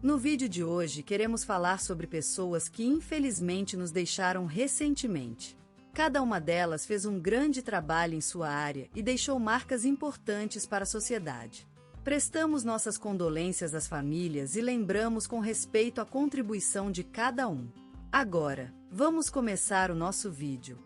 No vídeo de hoje queremos falar sobre pessoas que infelizmente nos deixaram recentemente. Cada uma delas fez um grande trabalho em sua área e deixou marcas importantes para a sociedade. Prestamos nossas condolências às famílias e lembramos com respeito a contribuição de cada um. Agora, vamos começar o nosso vídeo.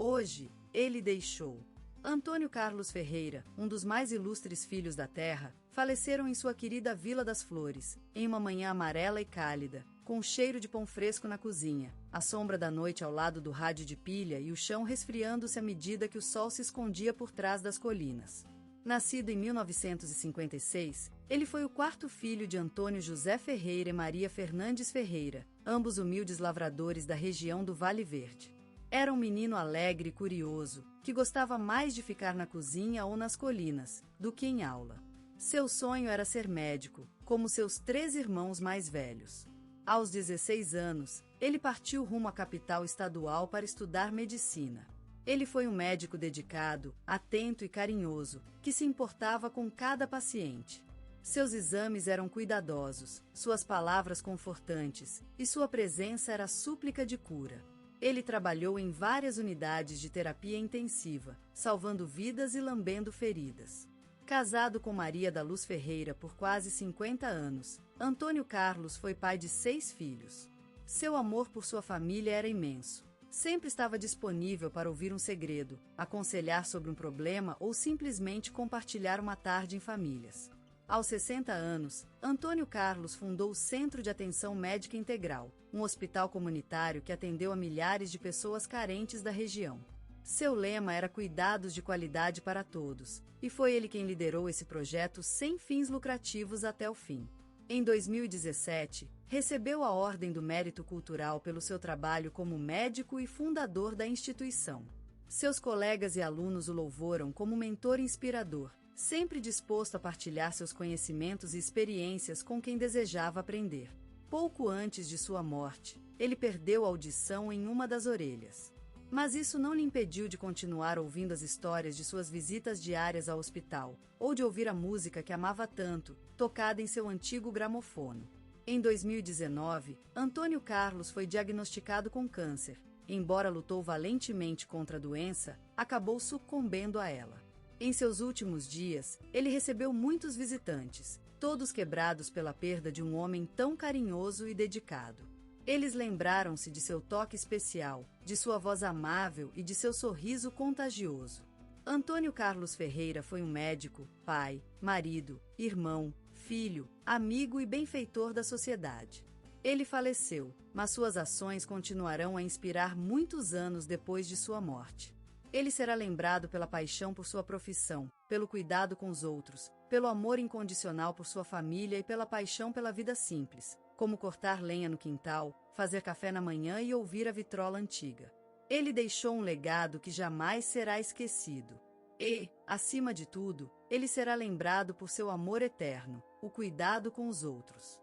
Hoje, ele deixou. Antônio Carlos Ferreira, um dos mais ilustres filhos da terra, faleceram em sua querida Vila das Flores, em uma manhã amarela e cálida, com o cheiro de pão fresco na cozinha, a sombra da noite ao lado do rádio de pilha e o chão resfriando-se à medida que o sol se escondia por trás das colinas. Nascido em 1956, ele foi o quarto filho de Antônio José Ferreira e Maria Fernandes Ferreira, ambos humildes lavradores da região do Vale Verde. Era um menino alegre e curioso, que gostava mais de ficar na cozinha ou nas colinas, do que em aula. Seu sonho era ser médico, como seus 3 irmãos mais velhos. Aos 16 anos, ele partiu rumo à capital estadual para estudar medicina. Ele foi um médico dedicado, atento e carinhoso, que se importava com cada paciente. Seus exames eram cuidadosos, suas palavras confortantes, e sua presença era súplica de cura. Ele trabalhou em várias unidades de terapia intensiva, salvando vidas e lambendo feridas. Casado com Maria da Luz Ferreira por quase 50 anos, Antônio Carlos foi pai de 6 filhos. Seu amor por sua família era imenso. Sempre estava disponível para ouvir um segredo, aconselhar sobre um problema ou simplesmente compartilhar uma tarde em famílias. Aos 60 anos, Antônio Carlos fundou o Centro de Atenção Médica Integral, um hospital comunitário que atendeu a milhares de pessoas carentes da região. Seu lema era cuidados de qualidade para todos, e foi ele quem liderou esse projeto sem fins lucrativos até o fim. Em 2017, recebeu a Ordem do Mérito Cultural pelo seu trabalho como médico e fundador da instituição. Seus colegas e alunos o louvoram como mentor inspirador, sempre disposto a partilhar seus conhecimentos e experiências com quem desejava aprender. Pouco antes de sua morte, ele perdeu a audição em uma das orelhas. Mas isso não lhe impediu de continuar ouvindo as histórias de suas visitas diárias ao hospital, ou de ouvir a música que amava tanto, tocada em seu antigo gramofone. Em 2019, Antônio Carlos foi diagnosticado com câncer. Embora lutou valentemente contra a doença, acabou sucumbendo a ela. Em seus últimos dias, ele recebeu muitos visitantes, todos quebrados pela perda de um homem tão carinhoso e dedicado. Eles lembraram-se de seu toque especial, de sua voz amável e de seu sorriso contagioso. Antônio Carlos Ferreira foi um médico, pai, marido, irmão, filho, amigo e benfeitor da sociedade. Ele faleceu, mas suas ações continuarão a inspirar muitos anos depois de sua morte. Ele será lembrado pela paixão por sua profissão, pelo cuidado com os outros, pelo amor incondicional por sua família e pela paixão pela vida simples, como cortar lenha no quintal, fazer café na manhã e ouvir a vitrola antiga. Ele deixou um legado que jamais será esquecido. E, acima de tudo, ele será lembrado por seu amor eterno, o cuidado com os outros.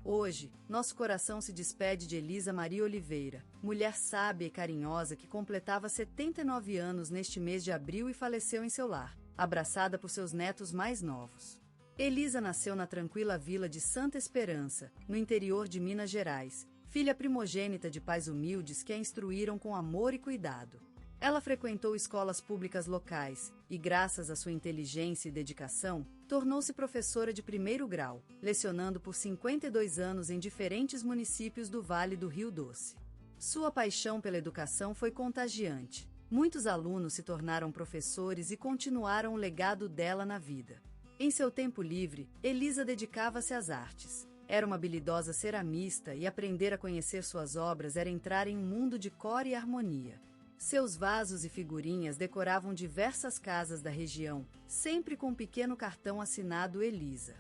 Hoje, nosso coração se despede de Elisa Maria Oliveira, mulher sábia e carinhosa que completava 79 anos neste mês de abril e faleceu em seu lar, abraçada por seus netos mais novos. Elisa nasceu na tranquila vila de Santa Esperança, no interior de Minas Gerais, filha primogênita de pais humildes que a instruíram com amor e cuidado. Ela frequentou escolas públicas locais e, graças à sua inteligência e dedicação, tornou-se professora de 1º grau, lecionando por 52 anos em diferentes municípios do Vale do Rio Doce. Sua paixão pela educação foi contagiante. Muitos alunos se tornaram professores e continuaram o legado dela na vida. Em seu tempo livre, Elisa dedicava-se às artes. Era uma habilidosa ceramista e aprender a conhecer suas obras era entrar em um mundo de cor e harmonia. Seus vasos e figurinhas decoravam diversas casas da região, sempre com um pequeno cartão assinado Elisa.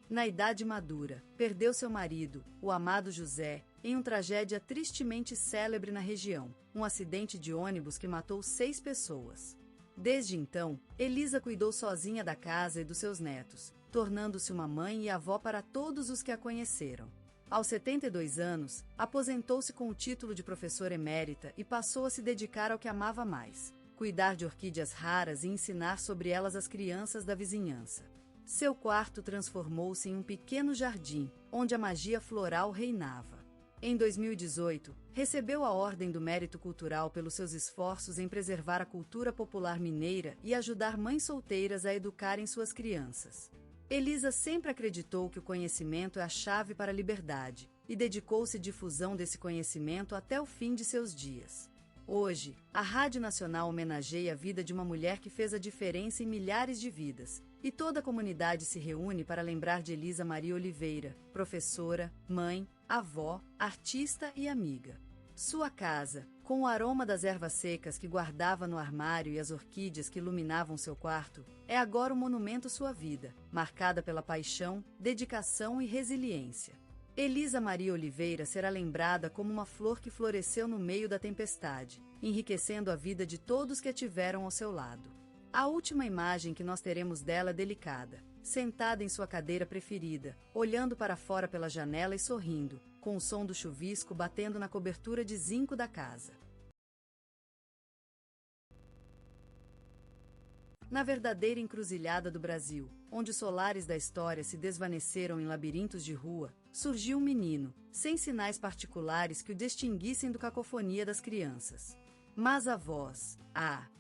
Na idade madura, perdeu seu marido, o amado José, em uma tragédia tristemente célebre na região, um acidente de ônibus que matou 6 pessoas. Desde então, Elisa cuidou sozinha da casa e dos seus netos, tornando-se uma mãe e avó para todos os que a conheceram. Aos 72 anos, aposentou-se com o título de professora emérita e passou a se dedicar ao que amava mais: cuidar de orquídeas raras e ensinar sobre elas às crianças da vizinhança. Seu quarto transformou-se em um pequeno jardim, onde a magia floral reinava. Em 2018, recebeu a Ordem do Mérito Cultural pelos seus esforços em preservar a cultura popular mineira e ajudar mães solteiras a educarem suas crianças. Elisa sempre acreditou que o conhecimento é a chave para a liberdade, e dedicou-se à difusão desse conhecimento até o fim de seus dias. Hoje, a Rádio Nacional homenageia a vida de uma mulher que fez a diferença em milhares de vidas, e toda a comunidade se reúne para lembrar de Elisa Maria Oliveira, professora, mãe, avó, artista e amiga. Sua casa, com o aroma das ervas secas que guardava no armário e as orquídeas que iluminavam seu quarto, é agora um monumento à sua vida, marcada pela paixão, dedicação e resiliência. Elisa Maria Oliveira será lembrada como uma flor que floresceu no meio da tempestade, enriquecendo a vida de todos que a tiveram ao seu lado. A última imagem que nós teremos dela é delicada, sentada em sua cadeira preferida, olhando para fora pela janela e sorrindo, com o som do chuvisco batendo na cobertura de zinco da casa. Na verdadeira encruzilhada do Brasil, onde os solares da história se desvaneceram em labirintos de rua, surgiu um menino, sem sinais particulares que o distinguissem da cacofonia das crianças. Mas a voz,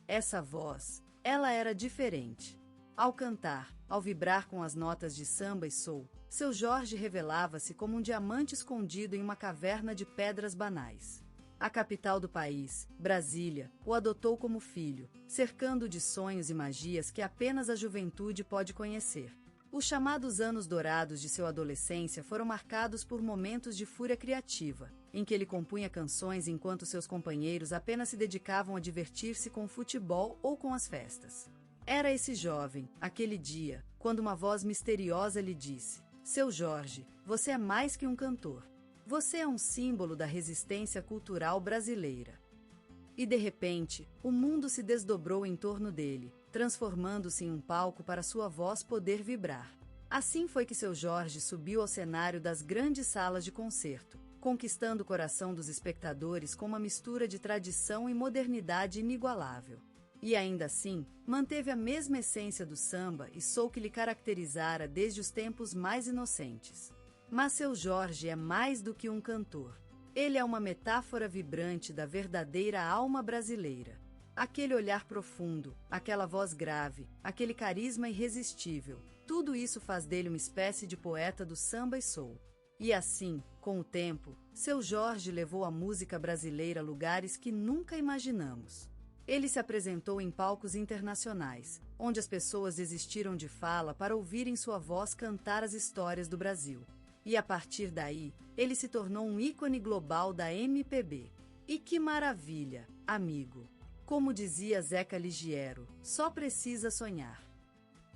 essa voz, ela era diferente. Ao cantar, ao vibrar com as notas de samba e soul, seu Jorge revelava-se como um diamante escondido em uma caverna de pedras banais. A capital do país, Brasília, o adotou como filho, cercando-o de sonhos e magias que apenas a juventude pode conhecer. Os chamados anos dourados de sua adolescência foram marcados por momentos de fúria criativa, em que ele compunha canções enquanto seus companheiros apenas se dedicavam a divertir-se com o futebol ou com as festas. Era esse jovem, aquele dia, quando uma voz misteriosa lhe disse: "Seu Jorge, você é mais que um cantor. Você é um símbolo da resistência cultural brasileira." E de repente, o mundo se desdobrou em torno dele, transformando-se em um palco para sua voz poder vibrar. Assim foi que seu Jorge subiu ao cenário das grandes salas de concerto, conquistando o coração dos espectadores com uma mistura de tradição e modernidade inigualável. E ainda assim, manteve a mesma essência do samba e soul que lhe caracterizara desde os tempos mais inocentes. Mas seu Jorge é mais do que um cantor. Ele é uma metáfora vibrante da verdadeira alma brasileira. Aquele olhar profundo, aquela voz grave, aquele carisma irresistível, tudo isso faz dele uma espécie de poeta do samba e soul. E assim, com o tempo, seu Jorge levou a música brasileira a lugares que nunca imaginamos. Ele se apresentou em palcos internacionais, onde as pessoas desistiram de fala para ouvirem sua voz cantar as histórias do Brasil. E a partir daí, ele se tornou um ícone global da MPB. E que maravilha, amigo! Como dizia Zeca Ligiero, só precisa sonhar.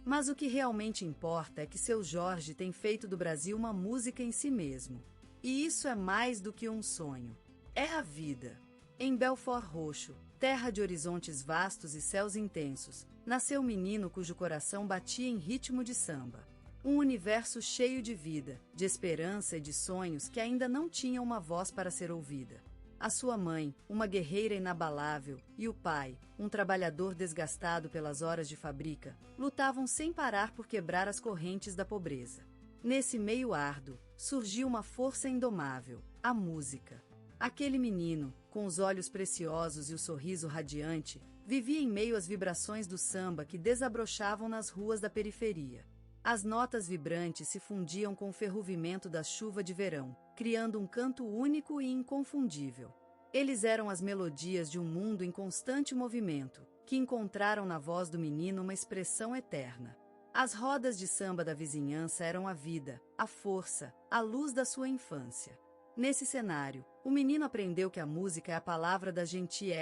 Mas o que realmente importa é que seu Jorge tem feito do Brasil uma música em si mesmo. E isso é mais do que um sonho. É a vida. Em Belfort Roxo, terra de horizontes vastos e céus intensos, nasceu um menino cujo coração batia em ritmo de samba. Um universo cheio de vida, de esperança e de sonhos que ainda não tinha uma voz para ser ouvida. A sua mãe, uma guerreira inabalável, e o pai, um trabalhador desgastado pelas horas de fábrica, lutavam sem parar por quebrar as correntes da pobreza. Nesse meio árduo, surgiu uma força indomável, a música. Aquele menino, com os olhos preciosos e o sorriso radiante, vivia em meio às vibrações do samba que desabrochavam nas ruas da periferia. As notas vibrantes se fundiam com o ferrugimento da chuva de verão, criando um canto único e inconfundível. Eles eram as melodias de um mundo em constante movimento, que encontraram na voz do menino uma expressão eterna. As rodas de samba da vizinhança eram a vida, a força, a luz da sua infância. Nesse cenário, o menino aprendeu que a música é a palavra da gente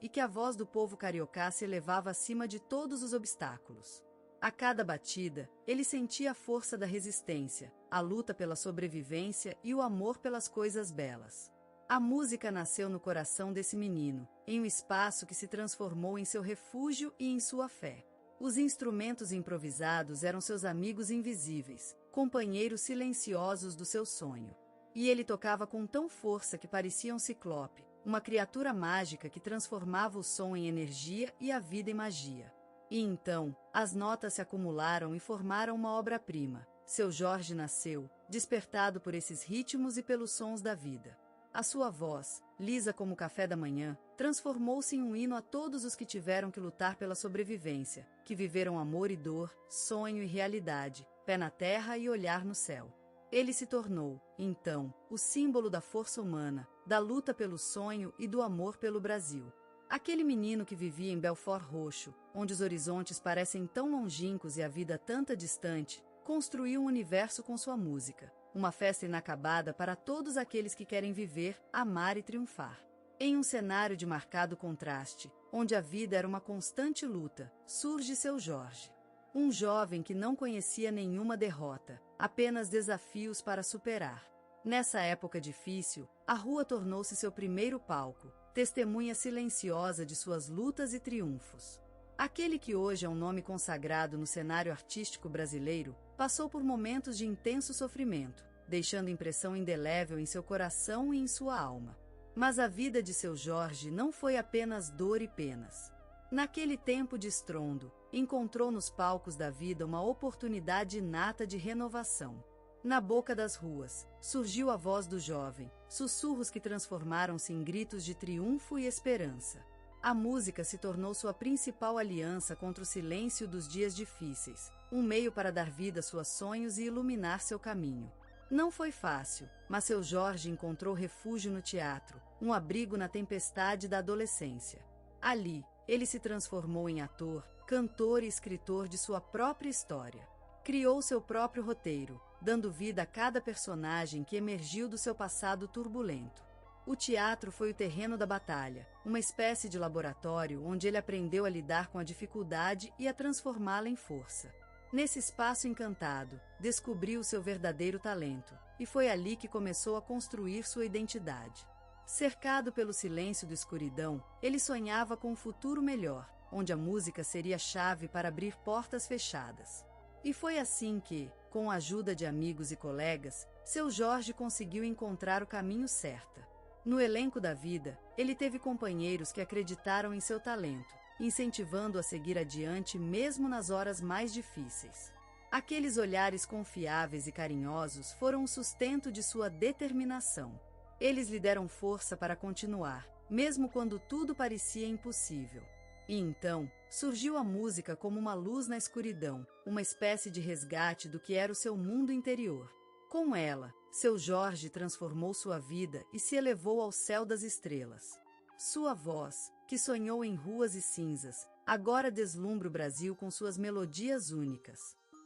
e que a voz do povo carioca se elevava acima de todos os obstáculos. A cada batida, ele sentia a força da resistência, a luta pela sobrevivência e o amor pelas coisas belas. A música nasceu no coração desse menino, em um espaço que se transformou em seu refúgio e em sua fé. Os instrumentos improvisados eram seus amigos invisíveis, companheiros silenciosos do seu sonho. E ele tocava com tão força que parecia um ciclope, uma criatura mágica que transformava o som em energia e a vida em magia. E então, as notas se acumularam e formaram uma obra-prima. Seu Jorge nasceu, despertado por esses ritmos e pelos sons da vida. A sua voz, lisa como o café da manhã, transformou-se em um hino a todos os que tiveram que lutar pela sobrevivência, que viveram amor e dor, sonho e realidade, pé na terra e olhar no céu. Ele se tornou, então, o símbolo da força humana, da luta pelo sonho e do amor pelo Brasil. Aquele menino que vivia em Belfort Roxo, onde os horizontes parecem tão longínquos e a vida tanta distante, construiu um universo com sua música, uma festa inacabada para todos aqueles que querem viver, amar e triunfar. Em um cenário de marcado contraste, onde a vida era uma constante luta, surge seu Jorge. Um jovem que não conhecia nenhuma derrota, apenas desafios para superar. Nessa época difícil, a rua tornou-se seu primeiro palco, testemunha silenciosa de suas lutas e triunfos. Aquele que hoje é um nome consagrado no cenário artístico brasileiro, passou por momentos de intenso sofrimento, deixando impressão indelével em seu coração e em sua alma. Mas a vida de seu Jorge não foi apenas dor e penas. Naquele tempo de estrondo, encontrou nos palcos da vida uma oportunidade inata de renovação. Na boca das ruas, surgiu a voz do jovem, sussurros que transformaram-se em gritos de triunfo e esperança. A música se tornou sua principal aliança contra o silêncio dos dias difíceis, um meio para dar vida a seus sonhos e iluminar seu caminho. Não foi fácil, mas seu Jorge encontrou refúgio no teatro, um abrigo na tempestade da adolescência. Ali, ele se transformou em ator, cantor e escritor de sua própria história. Criou seu próprio roteiro, dando vida a cada personagem que emergiu do seu passado turbulento. O teatro foi o terreno da batalha, uma espécie de laboratório onde ele aprendeu a lidar com a dificuldade e a transformá-la em força. Nesse espaço encantado, descobriu seu verdadeiro talento, e foi ali que começou a construir sua identidade. Cercado pelo silêncio da escuridão, ele sonhava com um futuro melhor, onde a música seria a chave para abrir portas fechadas. E foi assim que, com a ajuda de amigos e colegas, seu Jorge conseguiu encontrar o caminho certo. No elenco da vida, ele teve companheiros que acreditaram em seu talento, incentivando-o a seguir adiante mesmo nas horas mais difíceis. Aqueles olhares confiáveis e carinhosos foram o sustento de sua determinação. Eles lhe deram força para continuar, mesmo quando tudo parecia impossível. E então, surgiu a música como uma luz na escuridão, uma espécie de resgate do que era o seu mundo interior. Com ela, seu Jorge transformou sua vida e se elevou ao céu das estrelas. Sua voz, que sonhou em ruas e cinzas, agora deslumbra o Brasil com suas melodias únicas.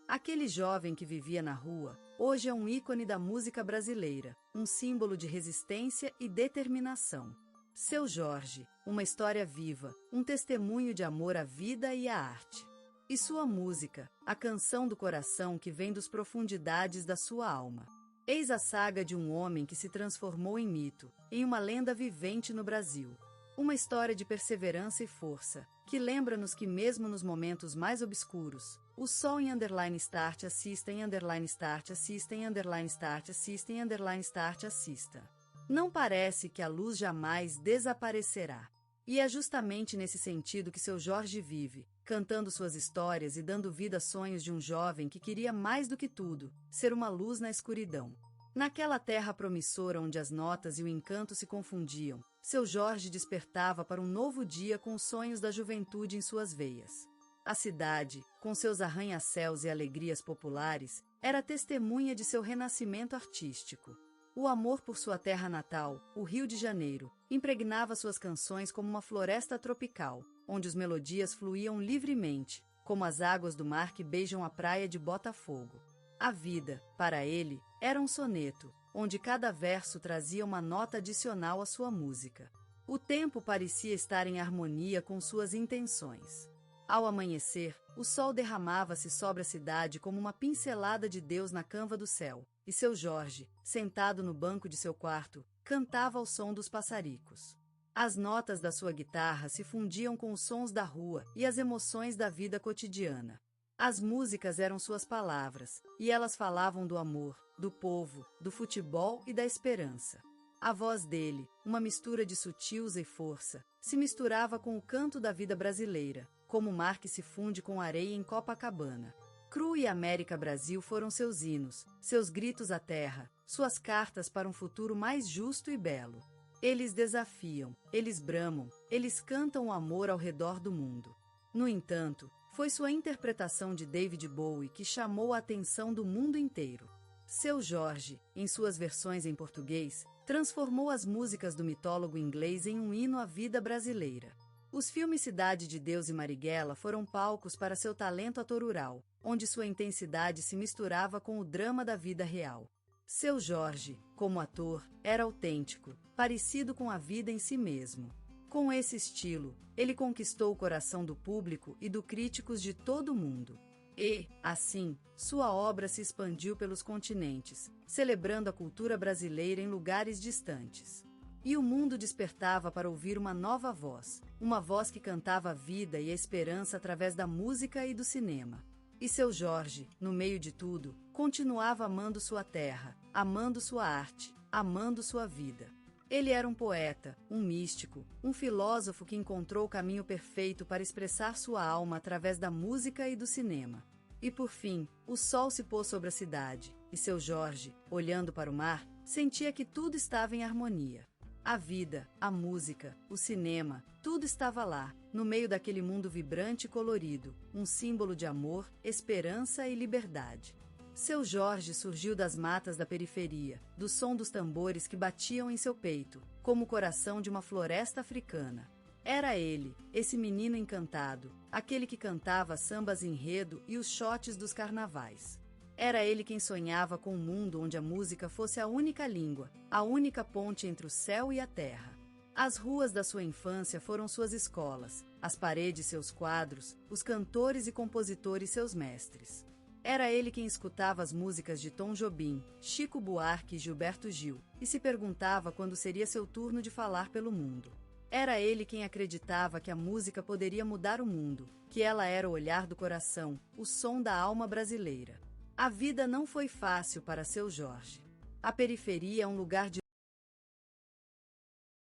Aquele jovem que vivia na rua, hoje é um ícone da música brasileira, um símbolo de resistência e determinação. Seu Jorge, uma história viva, um testemunho de amor à vida e à arte. E sua música, a canção do coração que vem das profundidades da sua alma. Eis a saga de um homem que se transformou em mito, em uma lenda vivente no Brasil. Uma história de perseverança e força, que lembra-nos que mesmo nos momentos mais obscuros, o sol em _start assista em _start assista em _start assista em _start assista. Não parece que a luz jamais desaparecerá. E é justamente nesse sentido que seu Jorge vive, cantando suas histórias e dando vida a sonhos de um jovem que queria mais do que tudo, ser uma luz na escuridão. Naquela terra promissora onde as notas e o encanto se confundiam, seu Jorge despertava para um novo dia com os sonhos da juventude em suas veias. A cidade, com seus arranha-céus e alegrias populares, era testemunha de seu renascimento artístico. O amor por sua terra natal, o Rio de Janeiro, impregnava suas canções como uma floresta tropical, onde as melodias fluíam livremente, como as águas do mar que beijam a praia de Botafogo. A vida, para ele, era um soneto, onde cada verso trazia uma nota adicional à sua música. O tempo parecia estar em harmonia com suas intenções. Ao amanhecer, o sol derramava-se sobre a cidade como uma pincelada de Deus na canva do céu, e seu Jorge, sentado no banco de seu quarto, cantava ao som dos passaricos. As notas da sua guitarra se fundiam com os sons da rua e as emoções da vida cotidiana. As músicas eram suas palavras, e elas falavam do amor, do povo, do futebol e da esperança. A voz dele, uma mistura de sutileza e força, se misturava com o canto da vida brasileira, como o mar que se funde com areia em Copacabana. Cru e América Brasil foram seus hinos, seus gritos à terra, suas cartas para um futuro mais justo e belo. Eles desafiam, eles bramam, eles cantam o amor ao redor do mundo. No entanto, foi sua interpretação de David Bowie que chamou a atenção do mundo inteiro. Seu Jorge, em suas versões em português, transformou as músicas do mitólogo inglês em um hino à vida brasileira. Os filmes Cidade de Deus e Marighella foram palcos para seu talento atorural, onde sua intensidade se misturava com o drama da vida real. Seu Jorge, como ator, era autêntico, parecido com a vida em si mesmo. Com esse estilo, ele conquistou o coração do público e dos críticos de todo o mundo. E, assim, sua obra se expandiu pelos continentes, celebrando a cultura brasileira em lugares distantes. E o mundo despertava para ouvir uma nova voz, uma voz que cantava a vida e a esperança através da música e do cinema. E seu Jorge, no meio de tudo, continuava amando sua terra, amando sua arte, amando sua vida. Ele era um poeta, um místico, um filósofo que encontrou o caminho perfeito para expressar sua alma através da música e do cinema. E por fim, o sol se pôs sobre a cidade, e seu Jorge, olhando para o mar, sentia que tudo estava em harmonia. A vida, a música, o cinema, tudo estava lá, no meio daquele mundo vibrante e colorido, um símbolo de amor, esperança e liberdade. Seu Jorge surgiu das matas da periferia, do som dos tambores que batiam em seu peito, como o coração de uma floresta africana. Era ele, esse menino encantado, aquele que cantava sambas enredo e os shotes dos carnavais. Era ele quem sonhava com um mundo onde a música fosse a única língua, a única ponte entre o céu e a terra. As ruas da sua infância foram suas escolas, as paredes seus quadros, os cantores e compositores seus mestres. Era ele quem escutava as músicas de Tom Jobim, Chico Buarque e Gilberto Gil, e se perguntava quando seria seu turno de falar pelo mundo. Era ele quem acreditava que a música poderia mudar o mundo, que ela era o olhar do coração, o som da alma brasileira. A vida não foi fácil para seu Jorge. A periferia é um lugar de